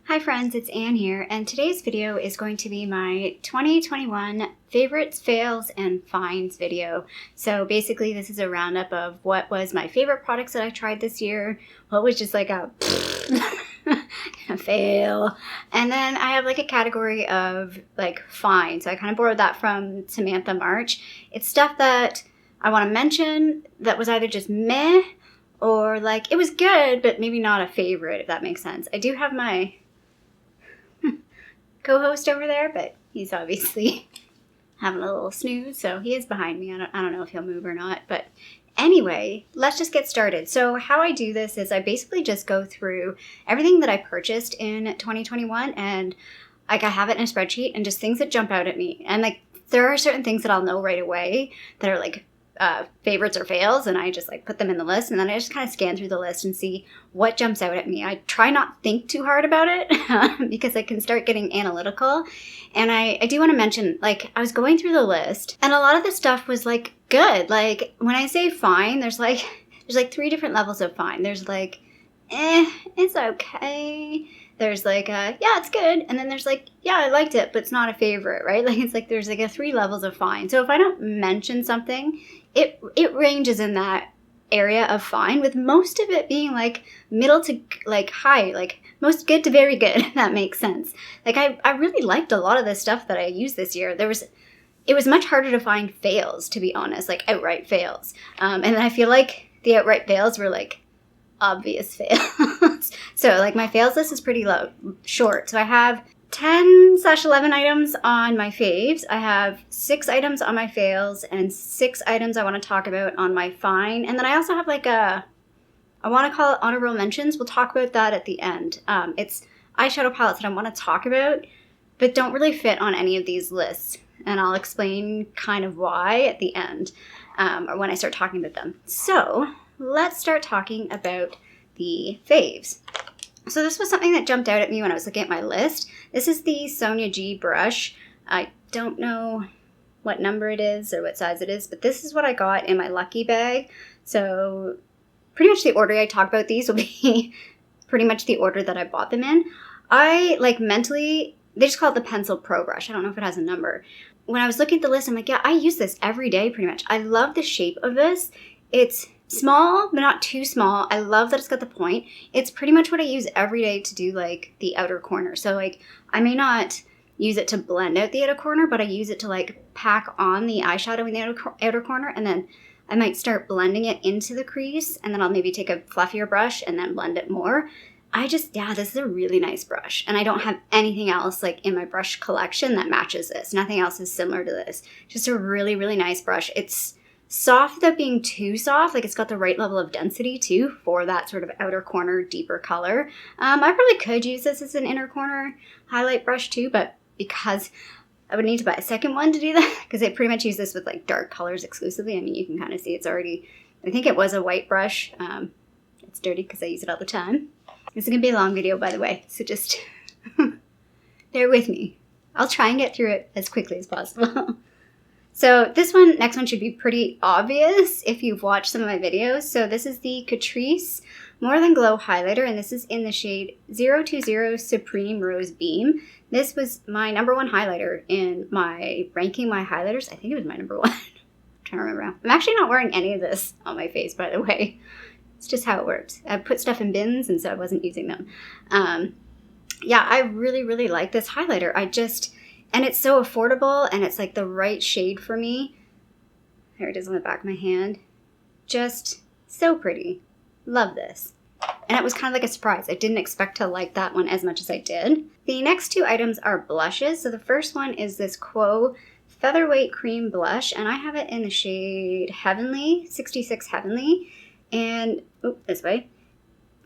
Hi friends, it's Anne here, and today's video is going to be my 2021 favorites, fails, and finds video. So basically this is a roundup of what was my favorite products that I tried this year, what was just like a a fail, and then I have like a category of like finds. So I kind of borrowed that from Samantha March. It's stuff that I want to mention that was either just meh or like it was good but maybe not a favorite, if that makes sense. I do have my co-host over there, but he's obviously having a little snooze, so he is behind me. I don't know if he'll move or not, but anyway, let's just get started. So how I do this is I basically just go through everything that I purchased in 2021, and like I have it in a spreadsheet, and just things that jump out at me. And like there are certain things that I'll know right away that are like favorites or fails, and I just like put them in the list, and then I just kind of scan through the list and see what jumps out at me. I try not to think too hard about it because I can start getting analytical. And I do want to mention, like, I was going through the list and a lot of the stuff was like good. Like when I say fine, there's like three different levels of fine. There's like it's okay. There's like yeah, it's good. And then there's like, yeah, I liked it, but it's not a favorite, right? Like it's like there's like a 3 levels of fine. So if I don't mention something, it ranges in that area of fine, with most of it being like middle to like high, like most good to very good, if that makes sense. Like I really liked a lot of the stuff that I used this year. It was much harder to find fails, to be honest, like outright fails. And I feel like the outright fails were like obvious fails. So like my fails list is pretty short. So I have 10/11 items on my faves. I have 6 items on my fails and 6 items I want to talk about on my fine. And then I also have like I want to call it honorable mentions. We'll talk about that at the end. It's eyeshadow palettes that I want to talk about, but don't really fit on any of these lists. And I'll explain kind of why at the end, or when I start talking about them. So let's start talking about the faves. So this was something that jumped out at me when I was looking at my list. This is the Sonia G Brush. I don't know what number it is or what size it is, but this is what I got in my lucky bag. So pretty much the order I talk about these will be pretty much the order that I bought them in. I like mentally, they just call it the Pencil Pro Brush. I don't know if it has a number. When I was looking at the list, I'm like, yeah, I use this every day pretty much. I love the shape of this. It's small, but not too small. I love that it's got the point. It's pretty much what I use every day to do like the outer corner. So like I may not use it to blend out the outer corner, but I use it to like pack on the eyeshadow in the outer corner, and then I might start blending it into the crease, and then I'll maybe take a fluffier brush and then blend it more. This is a really nice brush, and I don't have anything else like in my brush collection that matches this. Nothing else is similar to this. Just a really, really nice brush. It's soft without being too soft. Like it's got the right level of density too for that sort of outer corner, deeper color. I probably could use this as an inner corner highlight brush too, but because I would need to buy a second one to do that, because I pretty much use this with like dark colors exclusively. I mean, you can kind of see it's already, I think it was a white brush. It's dirty because I use it all the time. This is going to be a long video, by the way, so just bear with me. I'll try and get through it as quickly as possible. So next one should be pretty obvious if you've watched some of my videos. So this is the Catrice More Than Glow Highlighter, and this is in the shade 020 Supreme Rose Beam. This was my #1 highlighter in my ranking my highlighters. I think it was my #1. I'm trying to remember now. I'm actually not wearing any of this on my face, by the way. It's just how it works. I put stuff in bins, and so I wasn't using them. Yeah, I really, really like this highlighter. And it's so affordable, and it's like the right shade for me. There it is on the back of my hand. Just so pretty. Love this. And it was kind of like a surprise. I didn't expect to like that one as much as I did. The next 2 items are blushes. So the first one is this Quo Featherweight Cream Blush, and I have it in the shade Heavenly, 66 Heavenly. And, this way.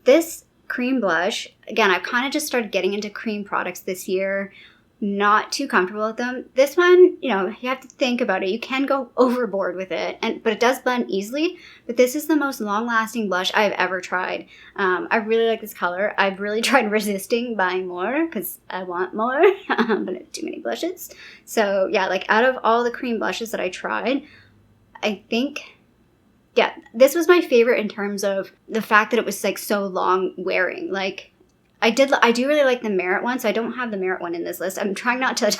This cream blush, again, I've kind of just started getting into cream products this year. Not too comfortable with them. This one, you have to think about it. You can go overboard with it, but it does blend easily. But this is the most long-lasting blush I've ever tried. I really like this color. I've really tried resisting buying more because I want more, but I have too many blushes. So yeah, like out of all the cream blushes that I tried, I think, yeah, this was my favorite in terms of the fact that it was like so long wearing. Like I do really like the Merit one, so I don't have the Merit one in this list. I'm trying not to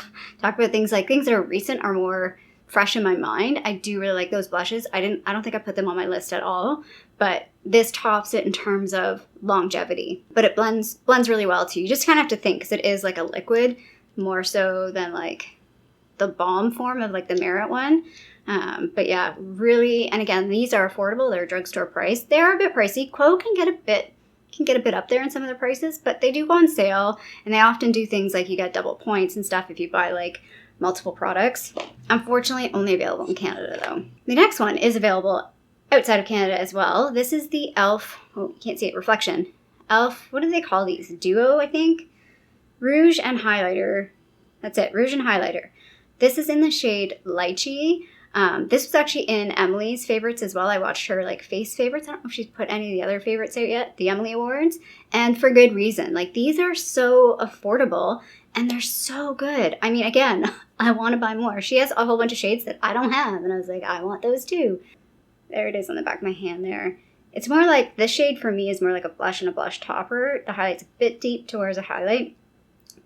talk about things that are recent are more fresh in my mind. I do really like those blushes. I don't think I put them on my list at all, but this tops it in terms of longevity. But it blends really well too. You just kind of have to think, because it is like a liquid more so than like the balm form of like the Merit one. But yeah, really, and again, these are affordable. They're drugstore price. They are a bit pricey. Quo can get a bit up there in some of the prices, but they do go on sale, and they often do things like you get double points and stuff if you buy like multiple products. Unfortunately, only available in Canada though. The next one is available outside of Canada as well. This is the e.l.f. Oh, you can't see it. Reflection. e.l.f. What do they call these? Duo, I think. Rouge and highlighter. That's it. Rouge and highlighter. This is in the shade Lychee. This was actually in Emily's favorites as well. I watched her like face favorites. I don't know if she's put any of the other favorites out yet, the Emily Awards, and for good reason. Like, these are so affordable and they're so good. I mean, again, I want to buy more. She has a whole bunch of shades that I don't have, and I was like, I want those too. There it is on the back of my hand there. It's more like, this shade for me is more like a blush and a blush topper. The highlight's a bit deep towards a highlight,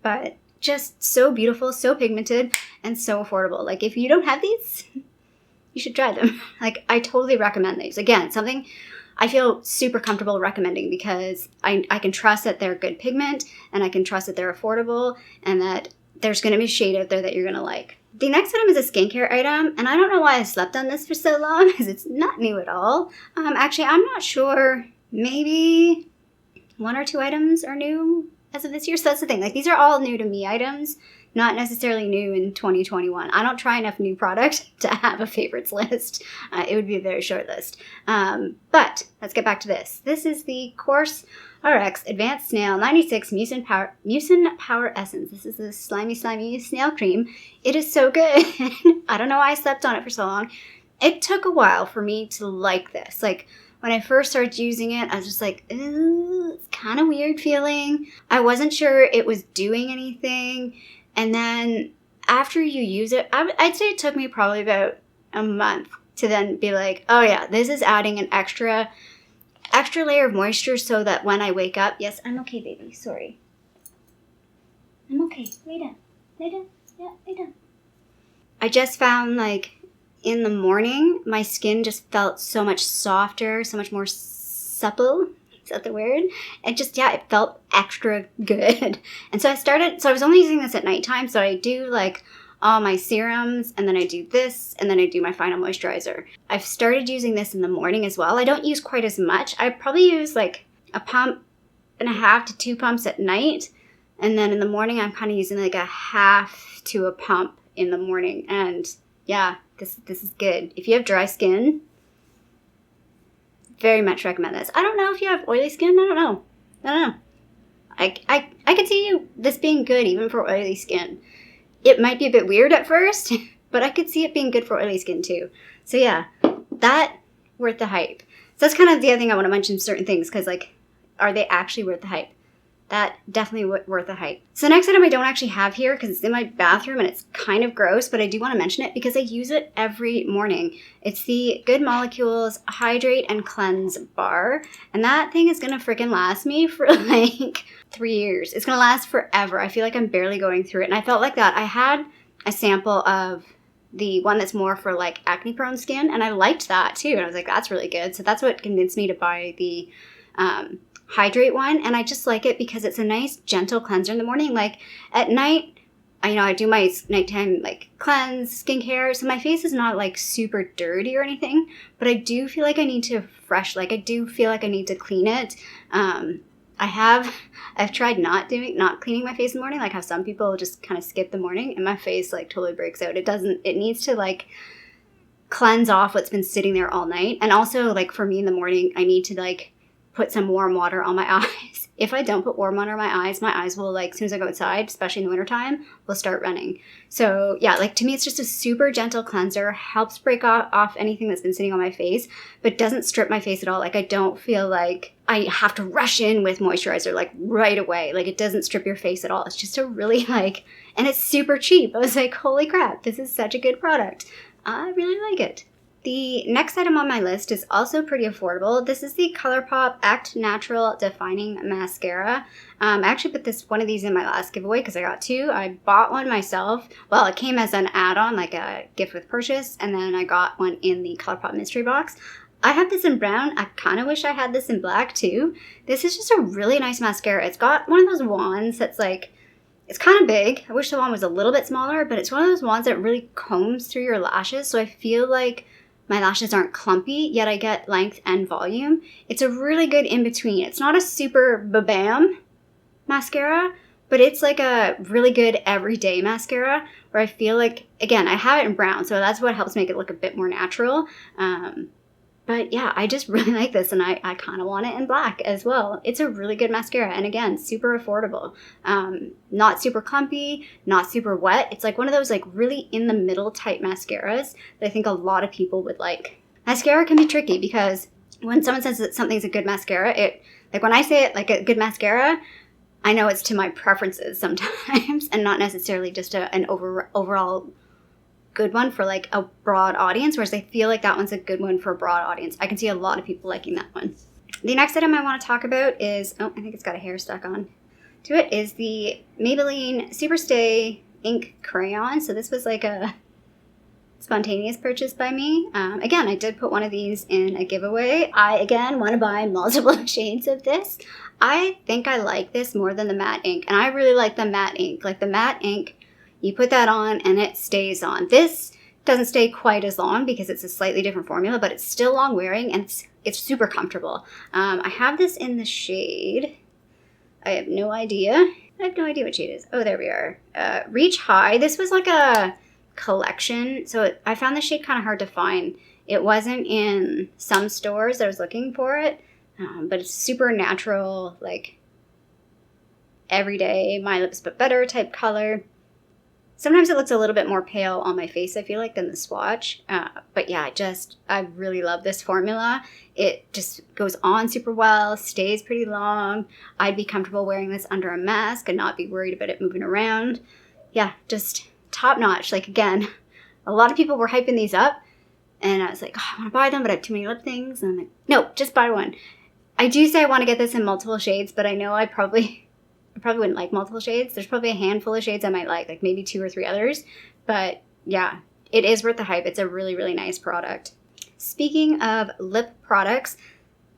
but just so beautiful, so pigmented, and so affordable. Like, if you don't have these, you should try them. Like, I totally recommend these. Again, something I feel super comfortable recommending because I can trust that they're good pigment, and I can trust that they're affordable, and that there's going to be a shade out there that you're going to like. The next item is a skincare item, and I don't know why I slept on this for so long, because it's not new at all. Actually, I'm not sure. Maybe 1 or 2 items are new as of this year. So that's the thing. Like, these are all new to me items, not necessarily new in 2021. I don't try enough new product to have a favorites list. It would be a very short list. But let's get back to this. This is the Course RX Advanced Snail 96 Mucin Power Essence. This is the slimy snail cream. It is so good. I don't know why I slept on it for so long. It took a while for me to like this. Like, when I first started using it, I was just like, ooh, it's kind of weird feeling. I wasn't sure it was doing anything. And then after you use it, I'd say it took me probably about a month to then be like, oh yeah, this is adding an extra layer of moisture so that when I wake up, yes, I'm okay, baby, sorry. I'm okay, lay down, yeah, lay down. I just found, like, in the morning, my skin just felt so much softer, so much more supple. Is that the word? And just, yeah, it felt extra good. And so I was only using this at nighttime. So I do like all my serums, and then I do this, and then I do my final moisturizer. I've started using this in the morning as well. I don't use quite as much. I probably use like a pump and a half to 2 pumps at night. And then in the morning, I'm kind of using like a half to a pump in the morning. And yeah, this is good. If you have dry skin, very much recommend this. I don't know if you have oily skin. I don't know. I could see this being good even for oily skin. It might be a bit weird at first, but I could see it being good for oily skin too. So yeah, that worth the hype. So that's kind of the other thing I want to mention, certain things, because like, are they actually worth the hype? That definitely worth the hype. So next item I don't actually have here because it's in my bathroom and it's kind of gross, but I do want to mention it because I use it every morning. It's the Good Molecules Hydrate and Cleanse Bar. And that thing is going to freaking last me for like 3 years. It's going to last forever. I feel like I'm barely going through it. And I felt like that. I had a sample of the one that's more for like acne prone skin, and I liked that too. And I was like, that's really good. So that's what convinced me to buy the Hydrate one, and I just like it because it's a nice gentle cleanser in the morning. Like at night, I do my nighttime like cleanse, skincare, so my face is not like super dirty or anything, but I do feel like I need to I do feel like I need to clean it. I've tried not cleaning my face in the morning, like how some people just kind of skip the morning, and my face like totally breaks out. It needs to like cleanse off what's been sitting there all night. And also, like, for me in the morning, I need to like put some warm water on my eyes. If I don't put warm water on my eyes will, like, as soon as I go outside, especially in the wintertime, will start running. So yeah, like, to me, it's just a super gentle cleanser, helps break off anything that's been sitting on my face, but doesn't strip my face at all. Like, I don't feel like I have to rush in with moisturizer, like, right away. Like, it doesn't strip your face at all. It's just a really, like, and it's super cheap. I was like, holy crap, this is such a good product. I really like it. The next item on my list is also pretty affordable. This is the Colourpop Act Natural Defining Mascara. I actually put one of these in my last giveaway because I got two. I bought one myself. Well, it came as an add-on, like a gift with purchase, and then I got one in the Colourpop mystery box. I have this in brown. I kind of wish I had this in black too. This is just a really nice mascara. It's got one of those wands that's like, it's kind of big. I wish the wand was a little bit smaller, but it's one of those wands that really combs through your lashes, so I feel like my lashes aren't clumpy, yet I get length and volume. It's a really good in-between. It's not a super ba-bam mascara, but it's like a really good everyday mascara where I feel like, again, I have it in brown, so that's what helps make it look a bit more natural. But yeah, I just really like this, and I kind of want it in black as well. It's a really good mascara, and again, super affordable. Not super clumpy, not super wet. It's like one of those like really in the middle type mascaras that I think a lot of people would like. Mascara can be tricky because when someone says that something's a good mascara, like when I say it like a good mascara, I know it's to my preferences sometimes and not necessarily just an overall good one for like a broad audience, whereas I feel like that one's a good one for a broad audience. I can see a lot of people liking that one. The next item I want to talk about is, I think it's got a hair stuck on to it, is the Maybelline Superstay Ink Crayon. So this was like a spontaneous purchase by me. Again, I did put one of these in a giveaway. I, again, want to buy multiple shades of this. I think I like this more than the matte ink, and I really like the matte ink. Like the matte ink, you put that on and it stays on. This doesn't stay quite as long because it's a slightly different formula, but it's still long wearing and it's super comfortable. I have this in the shade, I have no idea. I have no idea what shade it is. Oh, there we are. Reach High. This was like a collection, so I found the shade kind of hard to find. It wasn't in some stores I was looking for it, but it's super natural, like everyday, my lips but better type color. Sometimes it looks a little bit more pale on my face, I feel like, than the swatch. But yeah, I really love this formula. It just goes on super well, stays pretty long. I'd be comfortable wearing this under a mask and not be worried about it moving around. Yeah, just top notch. Like, again, a lot of people were hyping these up, and I was like, oh, I want to buy them, but I have too many lip things. And I'm like, no, just buy one. I do say I want to get this in multiple shades, but I know I probably wouldn't like multiple shades. There's probably a handful of shades I might like maybe 2 or 3 others. But yeah, it is worth the hype. It's a really, really nice product. Speaking of lip products,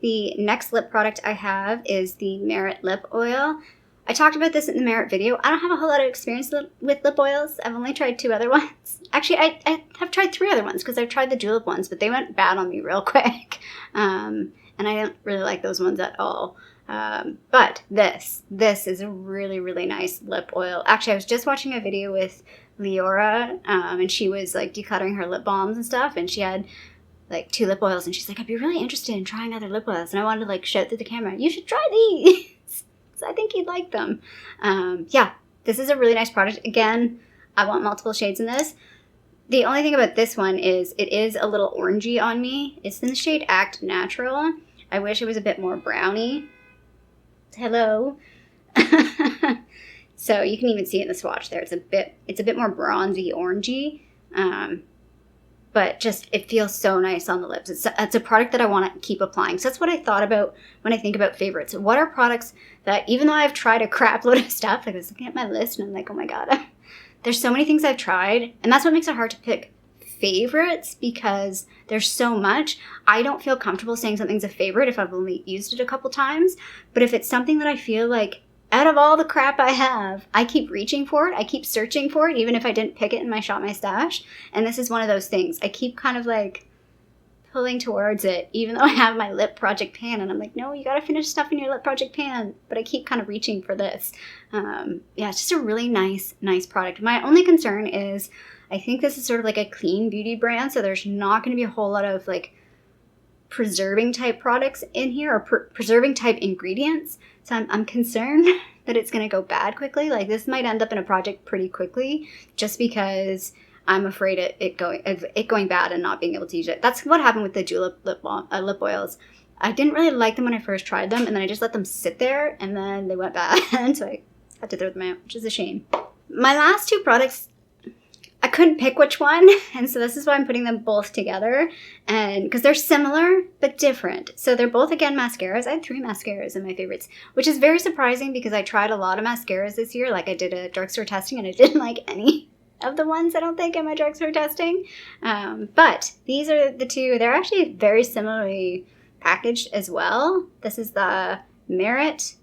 the next lip product I have is the Merit Lip Oil. I talked about this in the Merit video. I don't have a whole lot of experience with lip oils. I've only tried 2 other ones. Actually, I have tried 3 other ones because I've tried the julep ones, but they went bad on me real quick. And I didn't really like those ones at all. But this is a really, really nice lip oil. Actually, I was just watching a video with Leora, and she was like decluttering her lip balms and stuff, and she had like 2 lip oils, and she's like, I'd be really interested in trying other lip oils. And I wanted to like shout through the camera, you should try these. So I think you'd like them. Yeah, this is a really nice product. Again, I want multiple shades in this. The only thing about this one is it is a little orangey on me. It's in the shade Act Natural. I wish it was a bit more browny. Hello. So you can even see it in the swatch there. It's a bit more bronzy orangey, but just it feels so nice on the lips. It's a product that I want to keep applying. So that's what I thought about when I think about favorites. What are products that, even though I've tried a crap load of stuff, like I was looking at my list and I'm like, oh my god, there's so many things I've tried, and that's what makes it hard to pick favorites because there's so much. I don't feel comfortable saying something's a favorite if I've only used it a couple times, but if it's something that I feel like out of all the crap I have, I keep reaching for it, I keep searching for it, even if I didn't pick it in my Shop My Stash, and this is one of those things. I keep kind of like pulling towards it, even though I have my lip project pan, and I'm like, no, you gotta finish stuff in your lip project pan, but I keep kind of reaching for this. Yeah, it's just a really nice product. My only concern is I think this is sort of like a clean beauty brand, so there's not going to be a whole lot of like preserving type products in here, or preserving type ingredients. So I'm concerned that it's going to go bad quickly. Like this might end up in a project pretty quickly just because I'm afraid of it going bad and not being able to use it. That's what happened with the julep lip oils. I didn't really like them when I first tried them, and then I just let them sit there and then they went bad. And so I had to throw them out, which is a shame. My last 2 products, I couldn't pick which one, and so this is why I'm putting them both together, and because they're similar but different. So they're both, again, mascaras. I had 3 mascaras in my favorites, which is very surprising because I tried a lot of mascaras this year. Like, I did a drugstore testing and I didn't like any of the ones, I don't think, in my drugstore testing. But these are the 2. They're actually very similarly packaged as well. This is the Merit.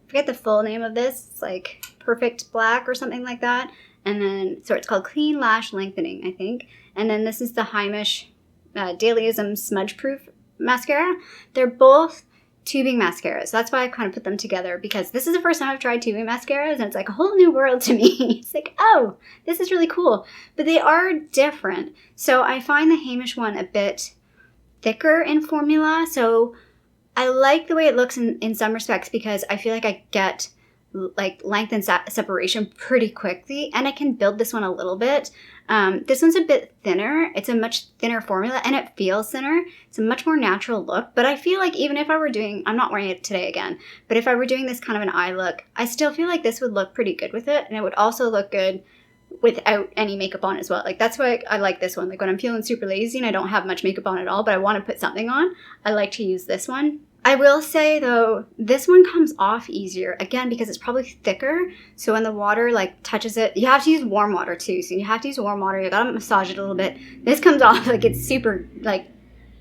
I forget the full name of this. It's like Perfect Black or something like that. And then, so it's called Clean Lash Lengthening, I think. And then this is the Heimish Dailyism Smudge Proof Mascara. They're both tubing mascaras. So that's why I kind of put them together, because this is the first time I've tried tubing mascaras, and it's like a whole new world to me. It's like, oh, this is really cool. But they are different. So I find the Heimish one a bit thicker in formula. So I like the way it looks in some respects, because I feel like I get like length and separation pretty quickly, and I can build this one a little bit. This one's a bit thinner. It's a much thinner formula, and it feels thinner. It's a much more natural look, but I feel like even if I were doing, I'm not wearing it today again, but if I were doing this kind of an eye look, I still feel like this would look pretty good with it, and it would also look good without any makeup on as well. Like, that's why I like this one. Like, when I'm feeling super lazy and I don't have much makeup on at all, but I want to put something on, I like to use this one. I will say, though, this one comes off easier, again, because it's probably thicker. So when the water, like, touches it, you have to use warm water, too. So you have to use warm water. You gotta massage it a little bit. This comes off like it's super, like,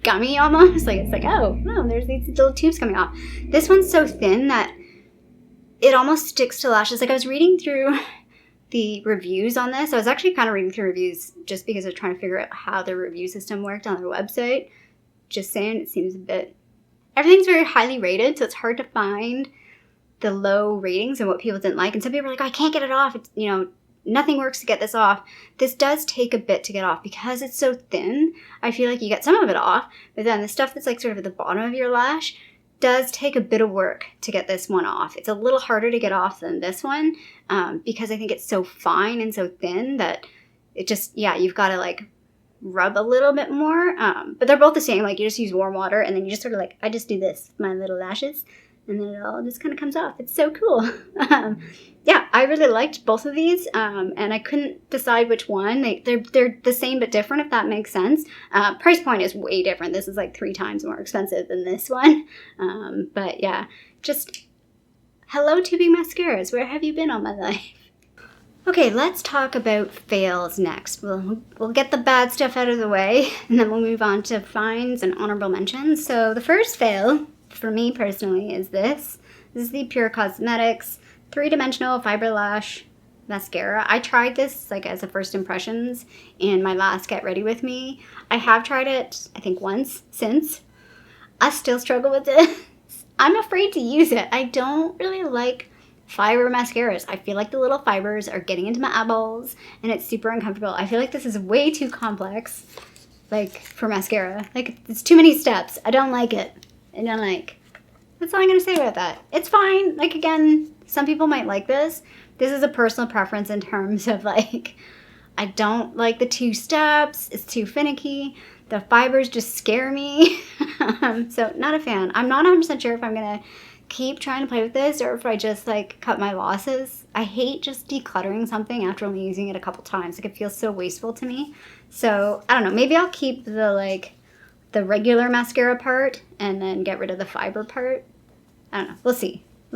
gummy almost. Like, it's like, oh, no, there's these little tubes coming off. This one's so thin that it almost sticks to lashes. Like, I was reading through the reviews on this. I was actually kind of reading through reviews just because I was trying to figure out how the review system worked on their website. Just saying, it seems a bit... Everything's very highly rated, so it's hard to find the low ratings and what people didn't like. And some people are like, oh, I can't get it off. It's, you know, nothing works to get this off. This does take a bit to get off because it's so thin. I feel like you get some of it off, but then the stuff that's like sort of at the bottom of your lash does take a bit of work to get this one off. It's a little harder to get off than this one because I think it's so fine and so thin that it just, yeah, you've got to like rub a little bit more, but they're both the same. Like, you just use warm water, and then you just sort of like, I just do this with my little lashes, and then it all just kind of comes off. It's so cool. Yeah, I really liked both of these, and I couldn't decide which one. They're the same but different, if that makes sense. Price point is way different. This is like 3 times more expensive than this one, but yeah, just hello tubing mascaras. Where have you been all my life? Okay, let's talk about fails next. We'll get the bad stuff out of the way, and then we'll move on to finds and honorable mentions. So the first fail, for me personally, is this. This is the Pure Cosmetics 3-dimensional fiber lash mascara. I tried this like as a first impressions in my last Get Ready With Me. I have tried it, I think, once since. I still struggle with this. I'm afraid to use it. I don't really like fiber mascaras. I feel like the little fibers are getting into my eyeballs and it's super uncomfortable. I feel like this is way too complex, like, for mascara. Like, it's too many steps. I don't like it. I don't like. That's all I'm gonna say about that. It's fine. Like, again, some people might like this. This is a personal preference in terms of, like, I don't like the 2 steps. It's too finicky. The fibers just scare me. So not a fan. I'm not 100% sure if I'm gonna keep trying to play with this or if I just like cut my losses. I hate just decluttering something after only using it a couple times. Like, it feels so wasteful to me. So I don't know, maybe I'll keep the regular mascara part and then get rid of the fiber part. I don't know, we'll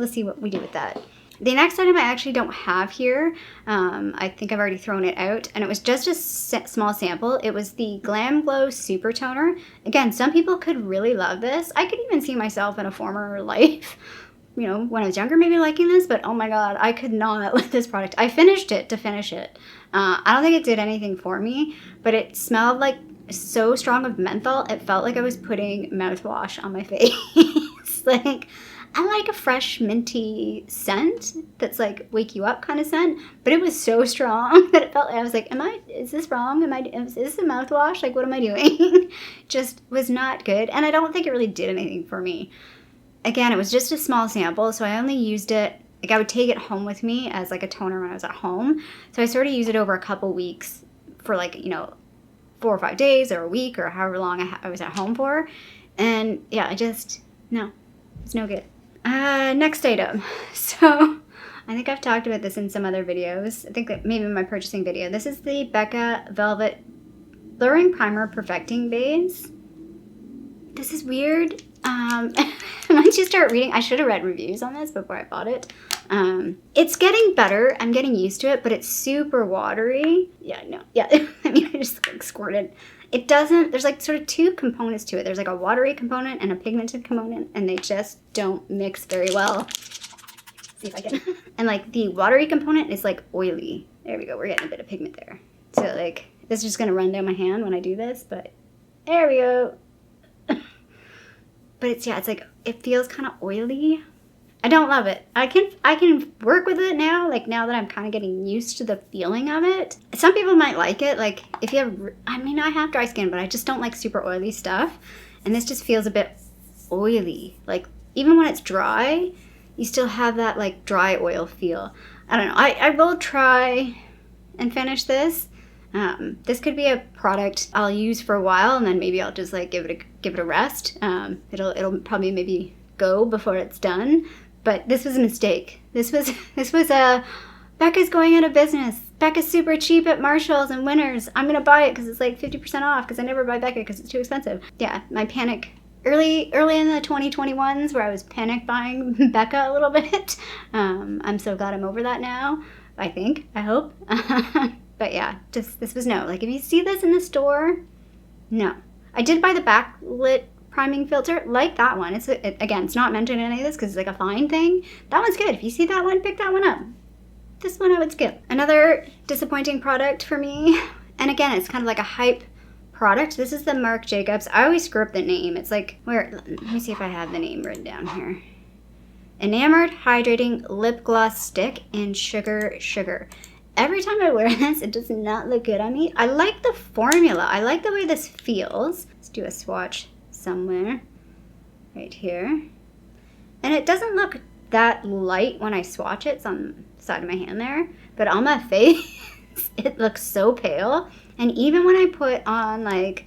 see what we do with that. The next item I actually don't have here. I think I've already thrown it out, and it was just a small sample. It was the Glam Glow Super Toner. Again, some people could really love this. I could even see myself in a former life, you know, when I was younger, maybe liking this, but oh my god, I could not with this product. I finished it to finish it. I don't think it did anything for me, but it smelled like so strong of menthol, it felt like I was putting mouthwash on my face. Like, I like a fresh minty scent that's like wake you up kind of scent, but it was so strong that it felt like I was like, is this wrong? Is this a mouthwash? Like, what am I doing? Just was not good, and I don't think it really did anything for me. Again, it was just a small sample, so I only used it, like, I would take it home with me as like a toner when I was at home. So I sort of used it over a couple weeks for, like, you know, 4 or 5 days or a week or however long I was at home for. And yeah, no, it's no good. Next item. So I think I've talked about this in some other videos. I think that maybe in my purchasing video. This is the Becca Velvet Blurring Primer Perfecting Base. This is weird. Once you start reading, I should have read reviews on this before I bought it. It's getting better. I'm getting used to it, but it's super watery. Yeah, no. Yeah, I mean, I just like squirted. It doesn't, there's like sort of two components to it. There's like a watery component and a pigmented component, and they just don't mix very well. See if I can. And like the watery component is like oily. There we go. We're getting a bit of pigment there. So like, this is just going to run down my hand when I do this, but there we go. But it's, yeah, it's like, it feels kind of oily. I don't love it. I can work with it now, like now that I'm kind of getting used to the feeling of it. Some people might like it, like if you have, I mean, I have dry skin, but I just don't like super oily stuff. And this just feels a bit oily. Like even when it's dry, you still have that like dry oil feel. I don't know. I will try and finish this. This could be a product I'll use for a while, and then maybe I'll just like give it a rest. It'll probably maybe go before it's done. But this was a mistake. This was Becca's going out of business. Becca's super cheap at Marshalls and Winners. I'm gonna buy it because it's like 50% off because I never buy Becca because it's too expensive. Yeah, my panic early in the 2021s where I was panic buying Becca a little bit. I'm so glad I'm over that now. I hope. But yeah, just this was no. Like if you see this in the store, no. I did buy the backlit priming filter, like that one. Again, it's not mentioned in any of this because it's like a fine thing. That one's good. If you see that one, pick that one up. This one I would skip. Another disappointing product for me, and again, it's kind of like a hype product. This is the Marc Jacobs. I always screw up the name. It's like, let me see if I have the name written down here. Enamored Hydrating Lip Gloss Stick in Sugar. Every time I wear this, it does not look good on me. I like the formula. I like the way this feels. Let's do a swatch somewhere right here. And it doesn't look that light when I swatch it. It's on the side of my hand there. But on my face, it looks so pale. And even when I put on like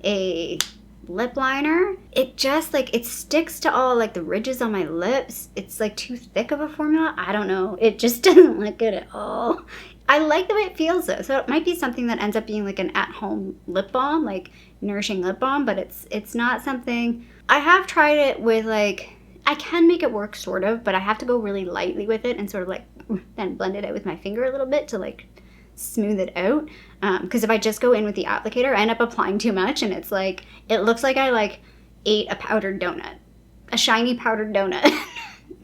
a lip liner, it just like, it sticks to all like the ridges on my lips. It's like too thick of a formula. I don't know. It just doesn't look good at all. I like the way it feels though. So it might be something that ends up being like an at-home lip balm, like nourishing lip balm, but it's not something. I have tried it with like, I can make it work sort of, but I have to go really lightly with it and sort of like then blend it out with my finger a little bit to like smooth it out. Because if I just go in with the applicator, I end up applying too much, and it's like, it looks like I like ate a powdered donut, a shiny powdered donut.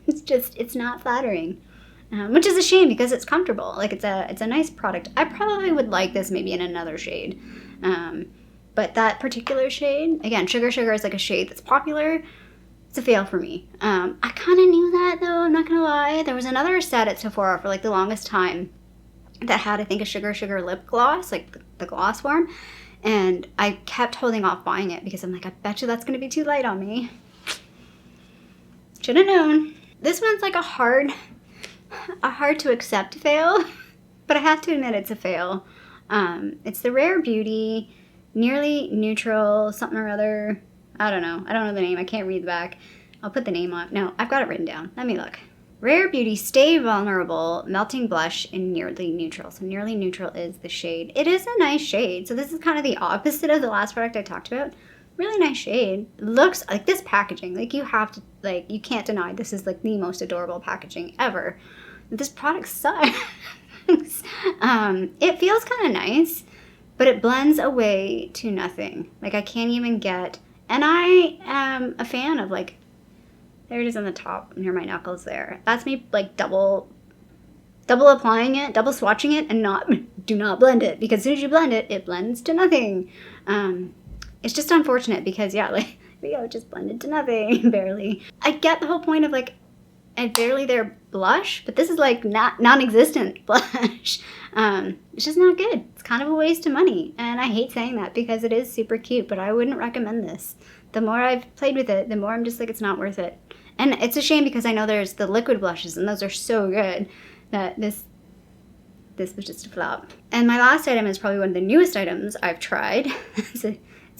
It's not flattering. Which is a shame because it's comfortable. Like it's a nice product. I probably would like this maybe in another shade. But that particular shade, again, Sugar is like a shade that's popular. It's a fail for me. I kind of knew that though, I'm not gonna lie. There was another set at Sephora for like the longest time that had, I think, a Sugar lip gloss, like the gloss form. And I kept holding off buying it because I'm like, I bet you that's gonna be too light on me. Should have known. This one's like a hard to accept fail, but I have to admit it's a fail. It's the Rare Beauty Nearly Neutral something or other. I don't know the name. I can't read the back. I'll put the name on. No, I've got it written down. Let me look. Rare Beauty Stay Vulnerable Melting Blush in Nearly Neutral. So Nearly Neutral is the shade. It is a nice shade. So this is kind of the opposite of the last product I talked about. Really nice shade. Looks like this packaging. Like you have to, like, you can't deny this is like the most adorable packaging ever. This product sucks. It feels kind of nice, but it blends away to nothing. Like I can't even get, and I am a fan of like, there it is on the top near my knuckles there. That's me like double applying it, double swatching it, and do not blend it, because as soon as you blend it, it blends to nothing. It's just unfortunate because yeah, like we go just blended to nothing, barely. I get the whole point of like a barely there blush, but this is like non-existent blush. It's just not good. It's kind of a waste of money, and I hate saying that because it is super cute, but I wouldn't recommend this. The more I've played with it, the more I'm just like, it's not worth it. And it's a shame because I know there's the liquid blushes, and those are so good, that this was just a flop. And my last item is probably one of the newest items I've tried. It's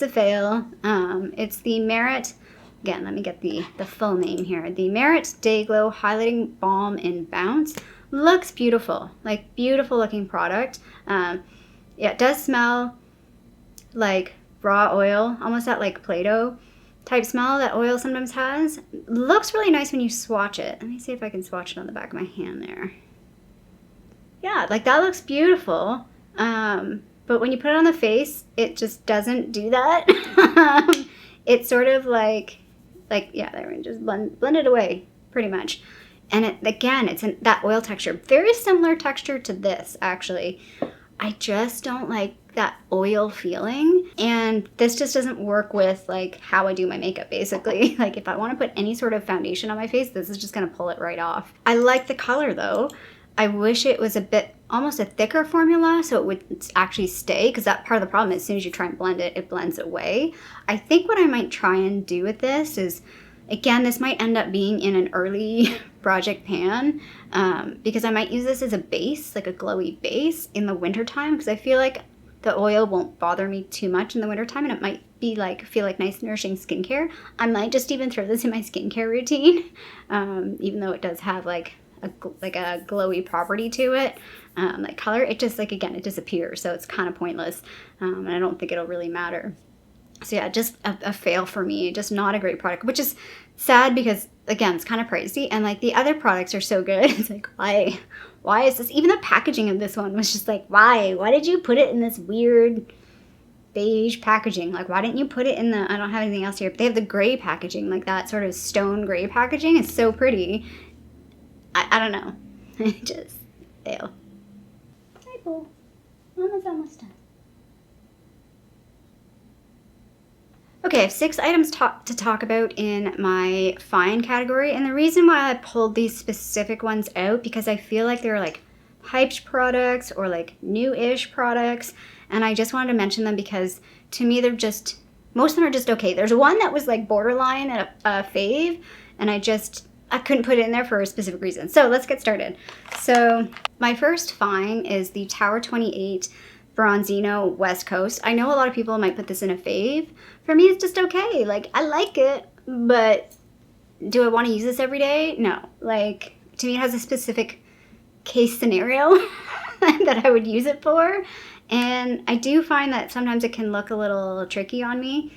a fail. It's the Merit, again, let me get the full name here. The Merit Day Glow Highlighting Balm in Bounce. looks beautiful, like beautiful looking product. Yeah, it does smell like raw oil, almost that like Play-Doh type smell that oil sometimes has. Looks really nice when you swatch it. Let me see if I can swatch it on the back of my hand there. Yeah, like that looks beautiful. But when you put it on the face, it just doesn't do that. It's sort of like yeah, there we just blend it away pretty much. And it, again, it's that oil texture, very similar texture to this actually. I just don't like that oil feeling, and this just doesn't work with like how I do my makeup basically. Like if I want to put any sort of foundation on my face, this is just gonna pull it right off. I like the color though. I wish it was a bit, almost a thicker formula so it would actually stay, because that part of the problem is as soon as you try and blend it, it blends away. I think what I might try and do with this is, again, this might end up being in an early project pan, because I might use this as a base, like a glowy base in the wintertime, because I feel like the oil won't bother me too much in the wintertime, and it might be like, feel like nice nourishing skincare. I might just even throw this in my skincare routine, even though it does have like a glowy property to it, like color. It just, like, again, it disappears, so it's kind of pointless, and I don't think it'll really matter. So yeah, just a fail for me. Just not a great product, which is sad because, again, it's kind of pricey, and like the other products are so good. It's like, why is this? Even the packaging of this one was just like, why did you put it in this weird beige packaging? Like, why didn't you put it in the, I don't have anything else here, but they have the gray packaging, like that sort of stone gray packaging. It's so pretty. I don't know. Just fail. Hi, Paul. Almost done. Okay, I have 6 items to talk about in my fine category, and the reason why I pulled these specific ones out, because I feel like they're like hyped products or like new-ish products, and I just wanted to mention them because to me they're just, most of them are just okay. There's one that was like borderline and a fave, and I couldn't put it in there for a specific reason. So let's get started. So my first fine is the Tower 28 Bronzino West Coast. I know a lot of people might put this in a fave. For me, it's just okay. Like, I like it, but do I want to use this every day? No. Like, to me, it has a specific case scenario that I would use it for. And I do find that sometimes it can look a little tricky on me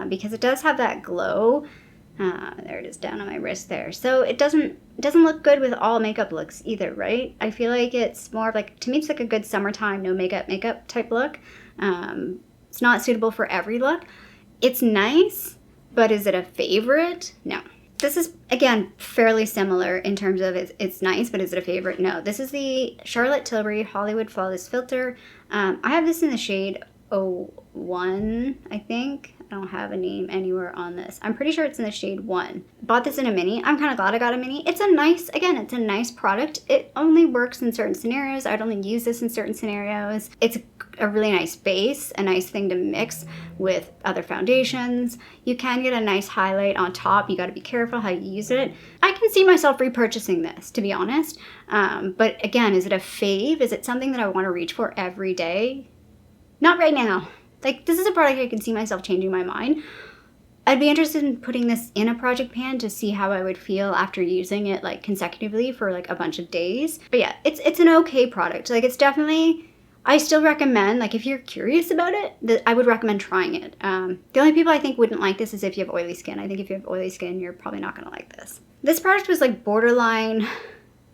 because it does have that glow. There it is down on my wrist there. So it doesn't look good with all makeup looks either, right? I feel like it's more of like, to me, it's like a good summertime, no makeup type look. It's not suitable for every look. It's nice, but is it a favorite? No. This is, again, fairly similar in terms of it's nice, but is it a favorite? No. This is the Charlotte Tilbury Hollywood Flawless Filter. I have this in the shade 01, I think. I don't have a name anywhere on this. I'm pretty sure it's in the shade 1. Bought this in a mini. I'm kind of glad I got a mini. It's a nice product. It only works in certain scenarios. I'd only use this in certain scenarios. It's a really nice base, a nice thing to mix with other foundations. You can get a nice highlight on top. You got to be careful how you use it. I can see myself repurchasing this, to be honest. But again, is it a fave? Is it something that I want to reach for every day? Not right now. Like, this is a product I can see myself changing my mind. I'd be interested in putting this in a project pan to see how I would feel after using it, like, consecutively for, like, a bunch of days. But yeah, it's an okay product. Like, it's definitely, I still recommend, like, if you're curious about it, I would recommend trying it. The only people I think wouldn't like this is if you have oily skin. I think if you have oily skin, you're probably not gonna like this. This product was, like, borderline,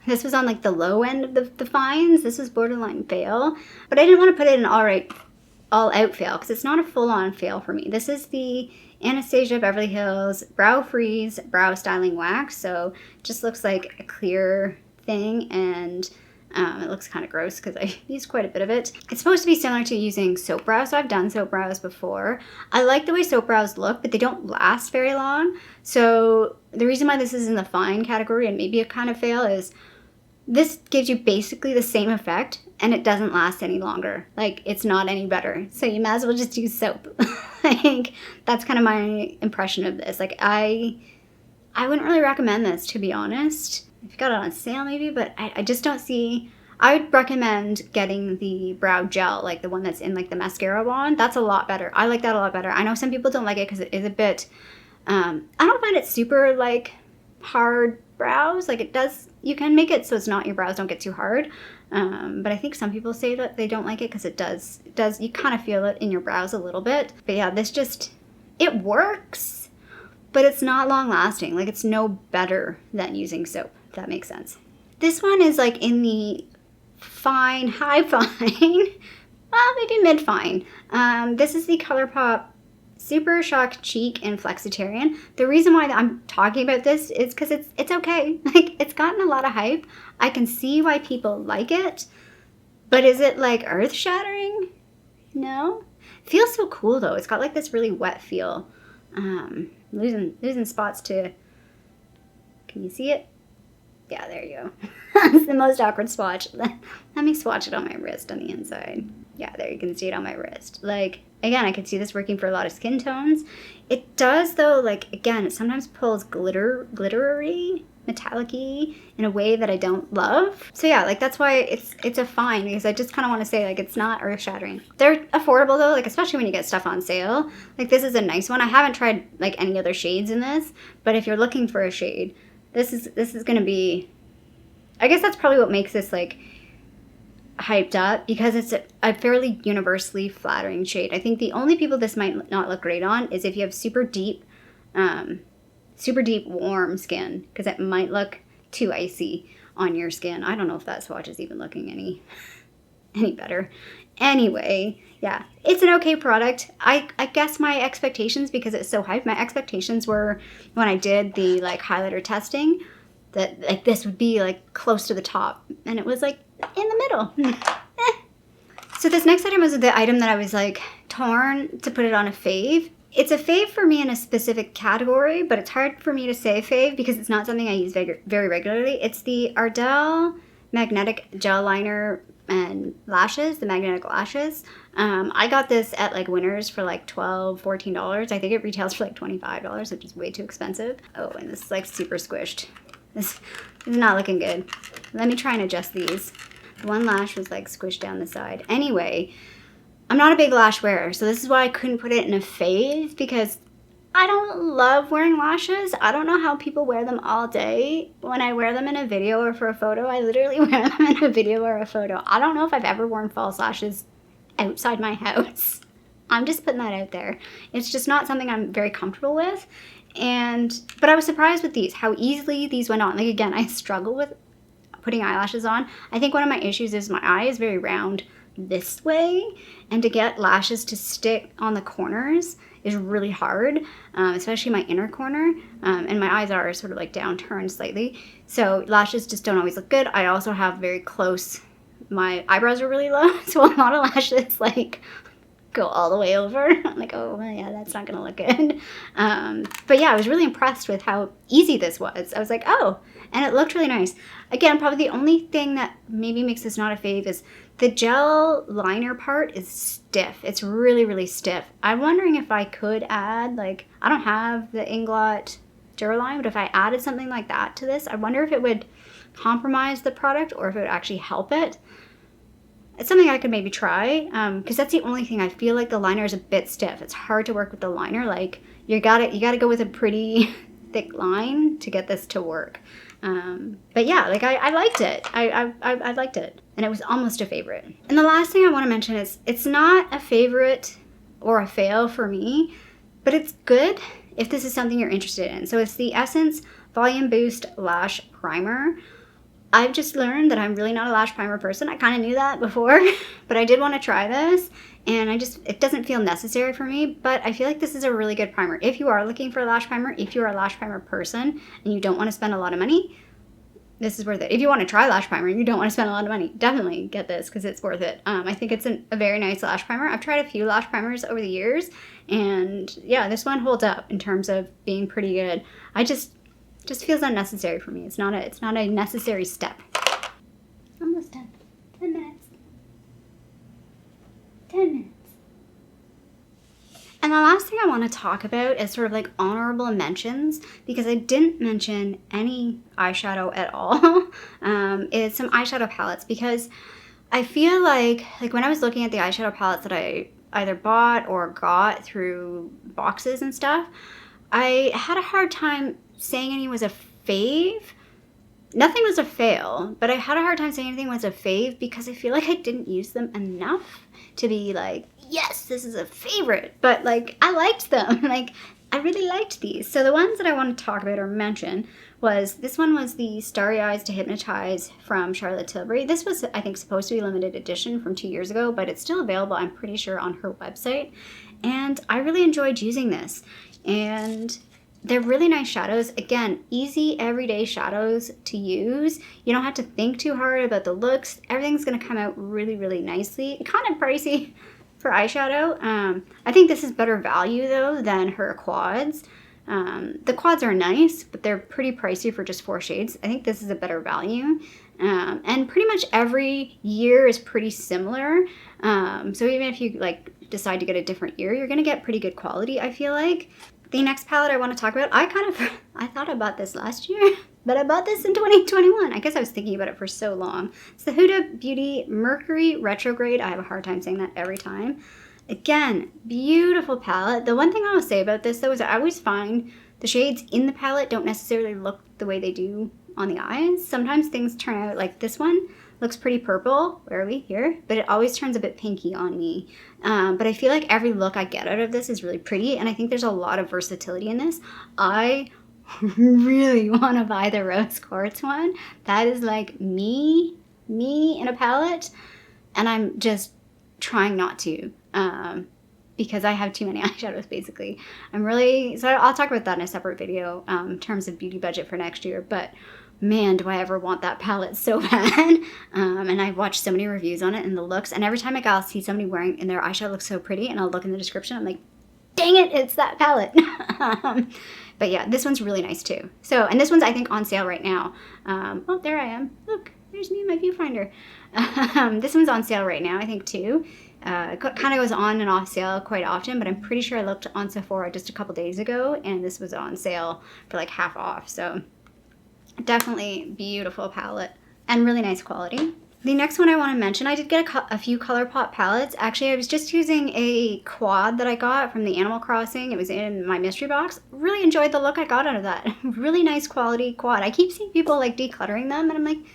this was on, like, the low end of the fines. This was borderline fail. But I didn't want to put it in all out fail, because it's not a full-on fail for me. This is the Anastasia Beverly Hills Brow Freeze Brow Styling Wax. So it just looks like a clear thing, and it looks kind of gross because I used quite a bit of it. It's supposed to be similar to using soap brows. So I've done soap brows before. I like the way soap brows look, but they don't last very long. So the reason why this is in the fine category and maybe a kind of fail is this gives you basically the same effect, and it doesn't last any longer. Like, it's not any better. So you might as well just use soap. Like, that's kind of my impression of this. Like, I wouldn't really recommend this, to be honest. If you got it on sale, maybe, but I just don't see, I would recommend getting the brow gel, like the one that's in, like, the mascara wand. That's a lot better. I like that a lot better. I know some people don't like it because it is a bit, I don't find it super, like, hard brows. Like, it does You can make it so it's not, your brows don't get too hard. But I think some people say that they don't like it because it does, you kind of feel it in your brows a little bit. But yeah, this just, it works, but it's not long lasting. Like, it's no better than using soap, if that makes sense. This one is like in the fine, high fine, well, maybe mid fine. This is the Colourpop Super Shock Cheek in Flexitarian. The reason why I'm talking about this is because it's okay. Like, it's gotten a lot of hype. I can see why people like it, but is it like earth shattering? No. It feels so cool though. It's got like this really wet feel. Losing spots to, can you see it? Yeah, there you go. It's the most awkward swatch. Let me swatch it on my wrist on the inside. Yeah, there, you can see it on my wrist. Like, again, I could see this working for a lot of skin tones. It does, though, like, again, it sometimes pulls glittery, metallic-y in a way that I don't love. So yeah, like, that's why it's a fine, because I just kind of want to say, like, it's not earth-shattering. They're affordable, though, like, especially when you get stuff on sale. Like, this is a nice one. I haven't tried, like, any other shades in this, but if you're looking for a shade, this is going to be, I guess that's probably what makes this, like, hyped up, because it's a fairly universally flattering shade. I think the only people this might not look great on is if you have super deep warm skin, because it might look too icy on your skin. I don't know if that swatch is even looking any better. Anyway, yeah, it's an okay product. I guess my expectations, because it's so hyped, my expectations were, when I did the like highlighter testing, that like this would be like close to the top, and it was like in the middle. So this next item was the item that I was like torn to put it on a fave. It's a fave for me in a specific category, but it's hard for me to say fave because it's not something I use very regularly. It's the Ardell Magnetic Gel Liner and Lashes, the magnetic lashes. I got this at like Winners for like $12, $14. I think it retails for like $25, which is way too expensive. Oh, and this is like super squished. This is not looking good. Let me try and adjust these. One lash was like squished down the side. Anyway, I'm not a big lash wearer, so this is why I couldn't put it in a fave, because I don't love wearing lashes. I don't know how people wear them all day. When I wear them in a video or for a photo, I literally wear them in a video or a photo. I don't know if I've ever worn false lashes outside my house. I'm just putting that out there. It's just not something I'm very comfortable with. But I was surprised with these, how easily these went on. Like, again, I struggle with putting eyelashes on. I think one of my issues is my eye is very round this way, and to get lashes to stick on the corners is really hard, especially my inner corner, and my eyes are sort of like downturned slightly, so lashes just don't always look good. I also have very close, my eyebrows are really low, so a lot of lashes like go all the way over. I'm like, oh yeah, that's not gonna look good. But yeah, I was really impressed with how easy this was. I was like, oh, and it looked really nice. Again, probably the only thing that maybe makes this not a fave is the gel liner part is stiff. It's really, really stiff. I'm wondering if I could add, like, I don't have the Inglot Duralime, but if I added something like that to this, I wonder if it would compromise the product or if it would actually help it. It's something I could maybe try, because that's the only thing. I feel like the liner is a bit stiff. It's hard to work with the liner. Like, you gotta go with a pretty thick line to get this to work. But yeah, like I liked it. I liked it, and it was almost a favorite. And the last thing I want to mention is it's not a favorite or a fail for me, but it's good if this is something you're interested in. So it's the Essence Volume Boost Lash Primer. I've just learned that I'm really not a lash primer person. I kind of knew that before, but I did want to try this, and it doesn't feel necessary for me, but I feel like this is a really good primer. If you are looking for a lash primer, if you're a lash primer person and you don't want to spend a lot of money, this is worth it. If you want to try lash primer and you don't want to spend a lot of money, definitely get this because it's worth it. I think it's a very nice lash primer. I've tried a few lash primers over the years, and yeah, this one holds up in terms of being pretty good. I just feels unnecessary for me. It's not a necessary step. Almost done. 10 minutes. 10 minutes. And the last thing I want to talk about is sort of like honorable mentions, because I didn't mention any eyeshadow at all, is some eyeshadow palettes, because I feel like when I was looking at the eyeshadow palettes that I either bought or got through boxes and stuff, I had a hard time saying any was a fave, nothing was a fail, but I had a hard time saying anything was a fave because I feel like I didn't use them enough to be like, yes, this is a favorite. But like, I liked them. Like, I really liked these. So the ones that I want to talk about or mention was, this one was the Starry Eyes to Hypnotize from Charlotte Tilbury. This was, I think, supposed to be limited edition from 2 years ago, but it's still available, I'm pretty sure, on her website. And I really enjoyed using this. And they're really nice shadows. Again, easy everyday shadows to use. You don't have to think too hard about the looks. Everything's going to come out really, really nicely. Kind of pricey for eyeshadow. I think this is better value though than her quads. The quads are nice, but they're pretty pricey for just 4 shades. I think this is a better value. And pretty much every year is pretty similar. So even if you like decide to get a different year, you're going to get pretty good quality, I feel like. The next palette I want to talk about, I thought I bought this last year, but I bought this in 2021. I guess I was thinking about it for so long. It's the Huda Beauty Mercury Retrograde. I have a hard time saying that every time. Again, beautiful palette. The one thing I will say about this though is I always find the shades in the palette don't necessarily look the way they do on the eyes. Sometimes things turn out like this one looks pretty purple. Where are we? Here. But it always turns a bit pinky on me. But I feel like every look I get out of this is really pretty, and I think there's a lot of versatility in this. I really want to buy the Rose Quartz one. That is like me in a palette, and I'm just trying not to because I have too many eyeshadows basically. So I'll talk about that in a separate video in terms of beauty budget for next year, but man, do I ever want that palette so bad. And I've watched so many reviews on it and the looks, and every time I'll see somebody wearing and their eyeshadow looks so pretty, and I'll look in the description, I'm like, dang it, it's that palette. But yeah, this one's really nice too. So, and this one's I think on sale right now. Oh, there I am. Look, there's me in my viewfinder. This one's on sale right now, I think too. It kind of goes on and off sale quite often, but I'm pretty sure I looked on Sephora just a couple days ago, and this was on sale for like half off. So definitely beautiful palette and really nice quality. The next one I want to mention, I did get a few Colourpop palettes. Actually, I was just using a quad that I got from the Animal Crossing. It was in my mystery box. Really enjoyed the look I got out of that. Really nice quality quad. I keep seeing people like decluttering them, and I'm like,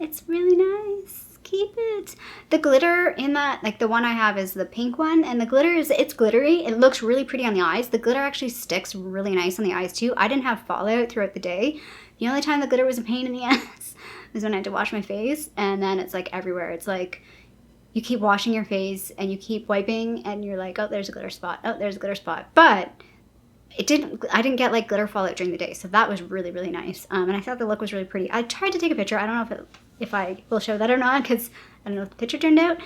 it's really nice. Keep it. The glitter in that, like the one I have is the pink one, and the glitter it's glittery. It looks really pretty on the eyes. The glitter actually sticks really nice on the eyes too. I didn't have fallout throughout the day. The only time the glitter was a pain in the ass was when I had to wash my face, and then it's like everywhere. It's like you keep washing your face and you keep wiping and you're like, oh, there's a glitter spot. Oh, there's a glitter spot. But I didn't get like glitter fallout during the day, so that was really, really nice. And I thought the look was really pretty. I tried to take a picture. I don't know if I will show that or not, because I don't know if the picture turned out.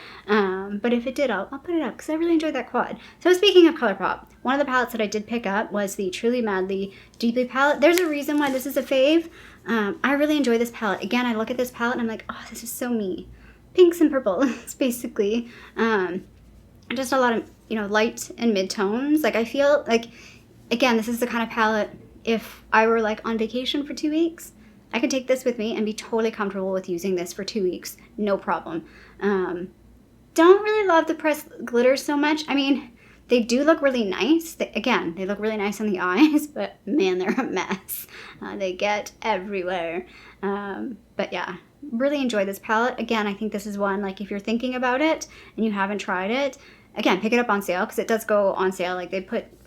But if it did, I'll put it up because I really enjoyed that quad. So speaking of Colourpop, one of the palettes that I did pick up was the Truly Madly Deeply palette. There's a reason why this is a fave. I really enjoy this palette. Again, I look at this palette and I'm like, oh, this is so me. Pinks and purples, basically. Just a lot of, light and mid-tones. Like I feel like, again, this is the kind of palette, if I were like on vacation for 2 weeks, I could take this with me and be totally comfortable with using this for 2 weeks. No problem. Don't really love the pressed glitter so much. I mean, they do look really nice. They look really nice on the eyes, but man, they're a mess. They get everywhere. But yeah, really enjoy this palette. Again, I think this is one, like if you're thinking about it and you haven't tried it, again, pick it up on sale because it does go on sale. Like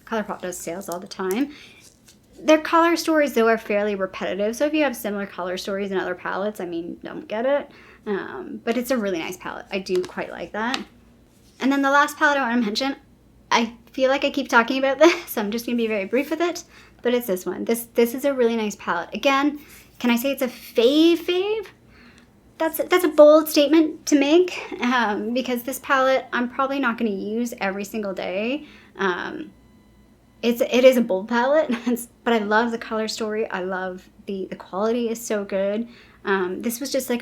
Colourpop does sales all the time. Their color stories, though, are fairly repetitive. So if you have similar color stories in other palettes, I mean, don't get it. But it's a really nice palette. I do quite like that. And then the last palette I want to mention, I feel like I keep talking about this, so I'm just going to be very brief with it. But it's this one. This is a really nice palette. Again, can I say it's a fave? That's a bold statement to make because this palette I'm probably not going to use every single day. It is a bold palette, but I love the color story. I love the quality is so good. This was just like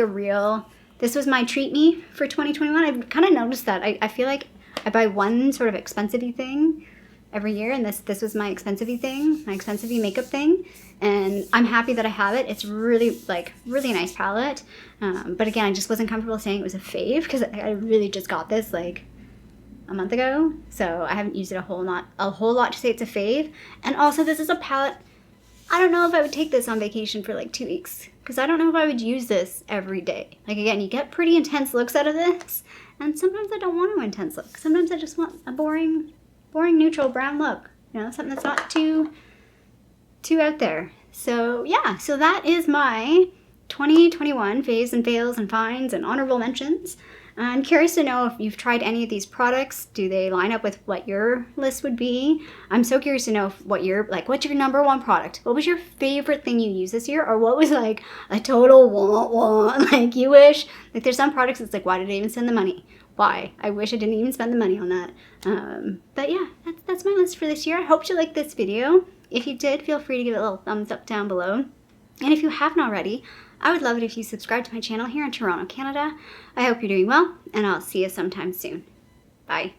this was my treat me for 2021. I've kind of noticed that. I feel like I buy one sort of expensive-y thing every year, and this was my expensive-y thing, my expensive-y makeup thing, and I'm happy that I have it. It's really a nice palette. But again, I just wasn't comfortable saying it was a fave because I really just got this like a month ago, so I haven't used it a whole lot to say it's a fave. And also, this is a palette, I don't know if I would take this on vacation for like 2 weeks. because I don't know if I would use this every day. Like, again, you get pretty intense looks out of this, and sometimes I don't want an intense look. Sometimes I just want a boring neutral brown look. You know, something that's not too out there. So yeah, so that is my 2021 faves and fails and finds and honorable mentions. I'm curious to know if you've tried any of these products. Do they line up with what your list would be? I'm so curious to know what's your #1 product? What was your favorite thing you used this year? Or what was like a total want? Like you wish, like there's some products it's like, why did I even spend the money? Why? I wish I didn't even spend the money on that. But yeah, that's my list for this year. I hope you liked this video. If you did, feel free to give it a little thumbs up down below. And if you haven't already, I would love it if you subscribe to my channel here in Toronto, Canada. I hope you're doing well, and I'll see you sometime soon. Bye.